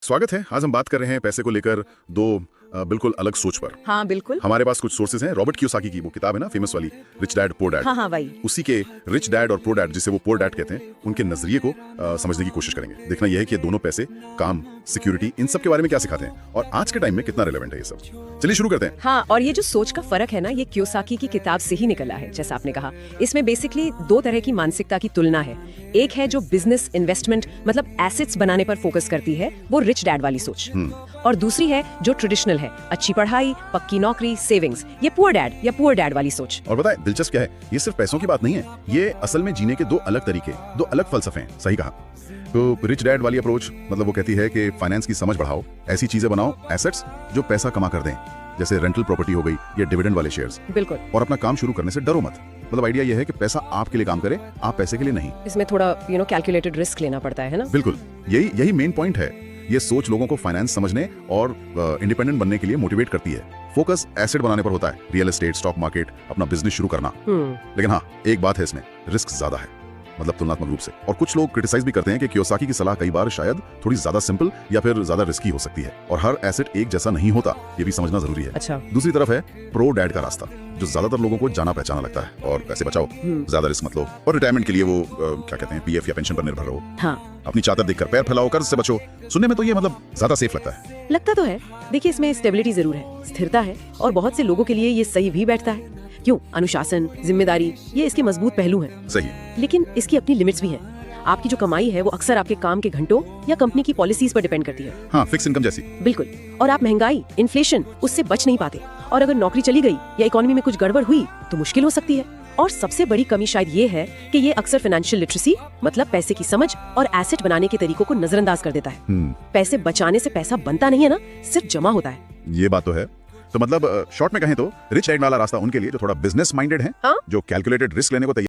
स्वागत है। आज हम बात कर रहे हैं पैसे को लेकर दो बिल्कुल अलग सोच पर। हाँ बिल्कुल। हमारे पास कुछ सोर्सेज हैं। रॉबर्ट कियोसाकी की वो किताब है ना, फेमस वाली, रिच डैड पुअर डैड। हाँ भाई। उसी के रिच डैड और पुअर डैड, जिसे वो पुअर डैड कहते हैं, उनके नजरिए को समझने की कोशिश करेंगे। देखना यह है कि ये दोनों पैसे, काम, सिक्योरिटी, इन सब के बारे में क्या सिखाते हैं और आज के टाइम में कितना रिलेवेंट है ये सब। चलिए शुरू करते हैं। हाँ, और ये जो सोच का फर्क है ना, ये कियोसाकी की किताब से ही निकला है। जैसा आपने कहा, इसमें बेसिकली दो तरह की मानसिकता की तुलना है। एक है जो बिजनेस इन्वेस्टमेंट मतलब एसेट्स बनाने पर फोकस करती है, वो रिच डैड वाली सोच। और दूसरी है जो ट्रेडिशनल है, अच्छी पढ़ाई, पक्की नौकरी, सेविंग्स, ये पुअर डैड या पुअर डैड वाली सोच। और बताएं दिलचस्प क्या है, ये सिर्फ पैसों की बात नहीं है, ये असल में जीने के दो अलग तरीके, दो अलग फलसफे हैं। सही कहा। तो रिच डैड वाली अप्रोच मतलब वो कहती है कि फाइनेंस की समझ बढ़ाओ, ऐसी चीजें बनाओ, एसेट्स जो पैसा कमा कर दें, जैसे रेंटल प्रॉपर्टी हो गई या डिविडेंड वाले शेयर्स। बिल्कुल। और अपना काम शुरू करने से डरो मत। मतलब आइडिया ये है कि पैसा आपके लिए काम करे, आप पैसे के लिए नहीं। इसमें थोड़ा कैलकुलेटेड रिस्क लेना पड़ता है ना। बिल्कुल, यही मेन पॉइंट है। ये सोच लोगों को फाइनेंस समझने और इंडिपेंडेंट बनने के लिए मोटिवेट करती है। फोकस एसेट बनाने पर होता है, रियल एस्टेट, स्टॉक मार्केट, अपना बिजनेस शुरू करना। लेकिन हाँ, एक बात है, इसमें रिस्क ज्यादा है, मतलब तुलनात्मक रूप से। और कुछ लोग क्रिटिसाइज भी करते हैं कि कियोसाकी की सलाह कई बार शायद थोड़ी ज्यादा सिंपल या फिर ज्यादा रिस्की हो सकती है। और हर एसेट एक जैसा नहीं होता, ये भी समझना जरूरी है। अच्छा। दूसरी तरफ है प्रो डैड का रास्ता, जो ज्यादातर लोगों को जाना पहचाना लगता है। और पैसे बचाओ, ज्यादा रिस्क मत लो, और रिटायरमेंट के लिए वो क्या कहते हैं, पीएफ या पेंशन पर निर्भर रहो। हाँ। अपनी चादर देखकर पैर फैलाओ, कर्ज से बचो। सुनने में तो ये मतलब ज्यादा सेफ लगता है। लगता तो है। देखिए, इसमें स्टेबिलिटी जरूर है, स्थिरता है, और बहुत से लोगों के लिए ये सही भी बैठता है। क्यों? अनुशासन, जिम्मेदारी, ये इसके मजबूत पहलू हैं। सही। लेकिन इसकी अपनी लिमिट्स भी हैं। आपकी जो कमाई है वो अक्सर आपके काम के घंटों या कंपनी की पॉलिसीज पर डिपेंड करती है। हाँ, फिक्स इनकम जैसी। बिल्कुल। और आप महंगाई, इन्फ्लेशन, उससे बच नहीं पाते। और अगर नौकरी चली गई या इकोनॉमी में कुछ गड़बड़ हुई तो मुश्किल हो सकती है। और सबसे बड़ी कमी शायद ये है कि ये अक्सर फाइनेंशियल लिटरेसी मतलब पैसे की समझ और एसेट बनाने के तरीकों को नजरअंदाज कर देता है। पैसे बचाने से पैसा बनता नहीं है ना, सिर्फ जमा होता है। ये बात तो है। तो मतलब शॉर्ट में कहें तो रिच डैड वाला रास्ता उनके लिए जो थोड़ा बिजनेस माइंडेड है, हाँ? जो कैलकुलेटेड रिस्क लेने को तैयार